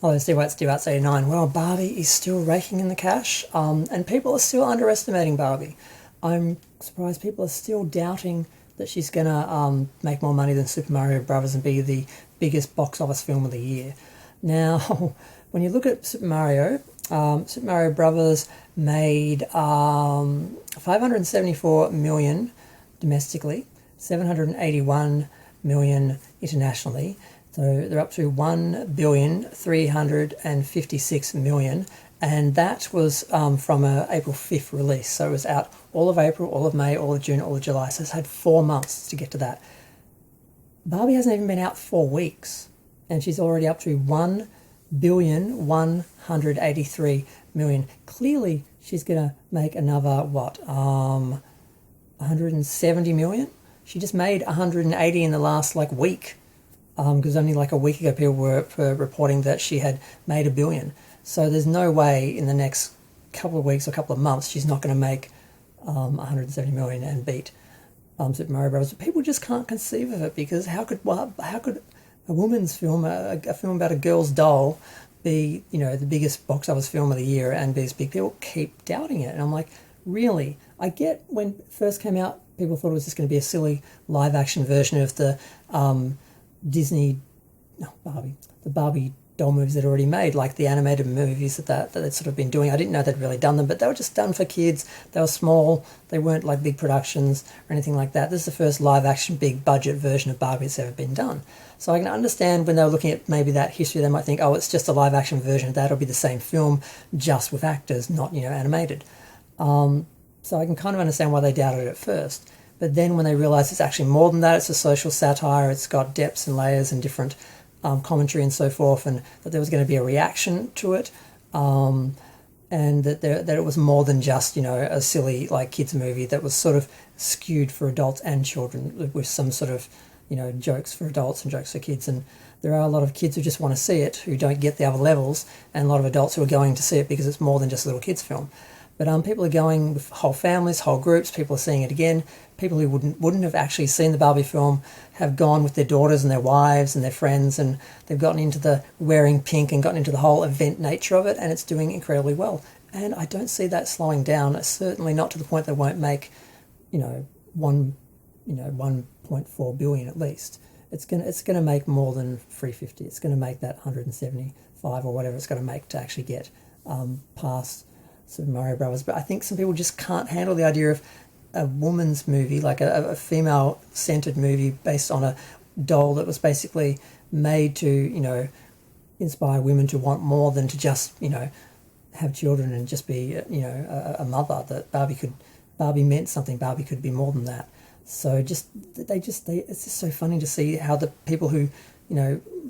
Oh, Steve White's 89. Well, Barbie is still raking in the cash, and people are still underestimating Barbie. I'm surprised people are still doubting that she's going to make more money than Super Mario Brothers and be the biggest box office film of the year. Now, when you look at Super Mario Brothers made 574 million domestically, 781 million internationally. So they're up to 1,356,000,000, and that was from a April 5th release. So it was out all of April, all of May, all of June, all of July. So it's had 4 months to get to that. Barbie hasn't even been out 4 weeks, and she's already up to 1,183,000,000. Clearly, she's gonna make another 170 million. She just made 180 in the last week, because only a week ago people were reporting that she had made 1 billion. So there's no way in the next couple of weeks or couple of months she's not going to make 170 million and beat Super Mario Bros. But people just can't conceive of it, because how could a woman's film, a film about a girl's doll, be the biggest box office film of the year and be this big? People keep doubting it, and I'm like, really? I get when it first came out, people thought it was just going to be a silly live action version of the Disney, no, the Barbie doll movies that already made, like the animated movies that they'd sort of been doing. I didn't know they'd really done them, but they were just done for kids. They were small. They weren't like big productions or anything like that. This is the first live action big budget version of Barbie that's ever been done. So I can understand when they were looking at maybe that history, they might think, oh, it's just a live action version of that. It'll be the same film, just with actors, not animated. So I can kind of understand why they doubted it at first. But then when they realised it's actually more than that, it's a social satire, it's got depths and layers and different commentary and so forth, and that there was going to be a reaction to it, and that it was more than just a silly kids movie that was sort of skewed for adults and children, with some sort of jokes for adults and jokes for kids. And there are a lot of kids who just want to see it, who don't get the other levels, and a lot of adults who are going to see it because it's more than just a little kids film. But people are going with whole families, whole groups. People are seeing it again. People who wouldn't have actually seen the Barbie film have gone with their daughters and their wives and their friends, and they've gotten into the wearing pink and gotten into the whole event nature of it, and it's doing incredibly well. And I don't see that slowing down. It's certainly not to the point they won't make, 1.4 billion at least. It's gonna make more than 350. It's gonna make that 175 or whatever it's gonna make to actually get past Super Mario Brothers. But I think some people just can't handle the idea of a woman's movie, like a female-centered movie based on a doll that was basically made to, inspire women to want more than to just, have children and just be, a mother. That Barbie meant something. Barbie could be more than that. So it's just so funny to see how the people who,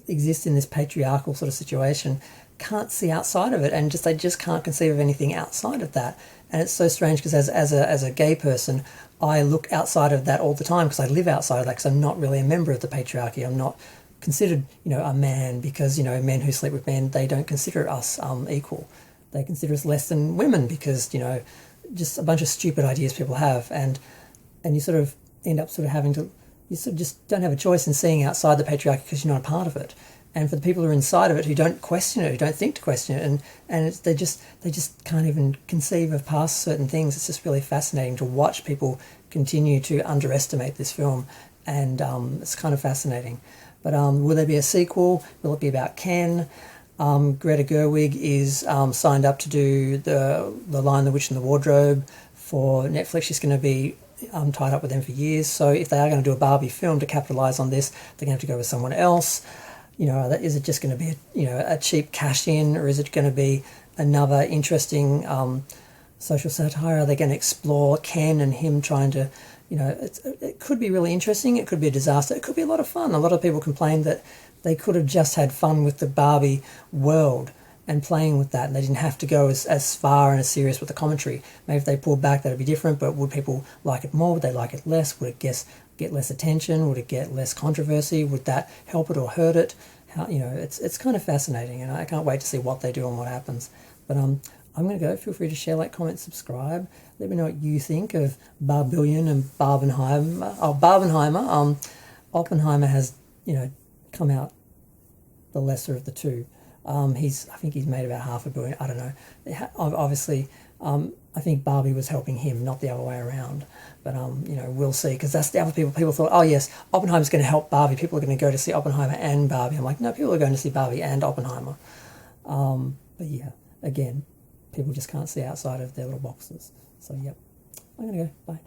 exist in this patriarchal sort of situation can't see outside of it, and they just can't conceive of anything outside of that. And it's so strange, because as a gay person, I look outside of that all the time, because I live outside of that, because I'm not really a member of the patriarchy. I'm not considered a man, because men who sleep with men, they don't consider us equal. They consider us less than women, because just a bunch of stupid ideas people have, and you sort of end up having to, you sort of just don't have a choice in seeing outside the patriarchy, because you're not a part of it. And for the people who are inside of it, who don't question it, who don't think to question it, and they just can't even conceive of past certain things. It's just really fascinating to watch people continue to underestimate this film, and it's kind of fascinating. But will there be a sequel? Will it be about Ken? Greta Gerwig is signed up to do the Lion, the Witch and the Wardrobe for Netflix. She's going to be tied up with them for years. So if they are going to do a Barbie film to capitalise on this, they're going to have to go with someone else. Is it just going to be a cheap cash in, or is it going to be another interesting social satire? Are they going to explore Ken and him trying to, it could be really interesting. It could be a disaster. It could be a lot of fun. A lot of people complained that they could have just had fun with the Barbie world and playing with that, and they didn't have to go as far and as serious with the commentary. Maybe if they pulled back, that would be different, but would people like it more? Would they like it less? Would it get less attention? Would it get less controversy? Would that help it or hurt it? It's kind of fascinating, and I can't wait to see what they do and what happens. But I'm going to go. Feel free to share, like, comment, subscribe. Let me know what you think of Barbillion and Barbenheimer. Oh, Barbenheimer. Oppenheimer has, come out the lesser of the two. I think he's made about $500 million. I don't know. Obviously, I think Barbie was helping him, not the other way around. But we'll see, because that's the other people. People thought, oh yes, Oppenheimer's going to help Barbie. People are going to go to see Oppenheimer and Barbie. I'm like, no, people are going to see Barbie and Oppenheimer. But yeah, again, people just can't see outside of their little boxes. So yep, I'm going to go. Bye.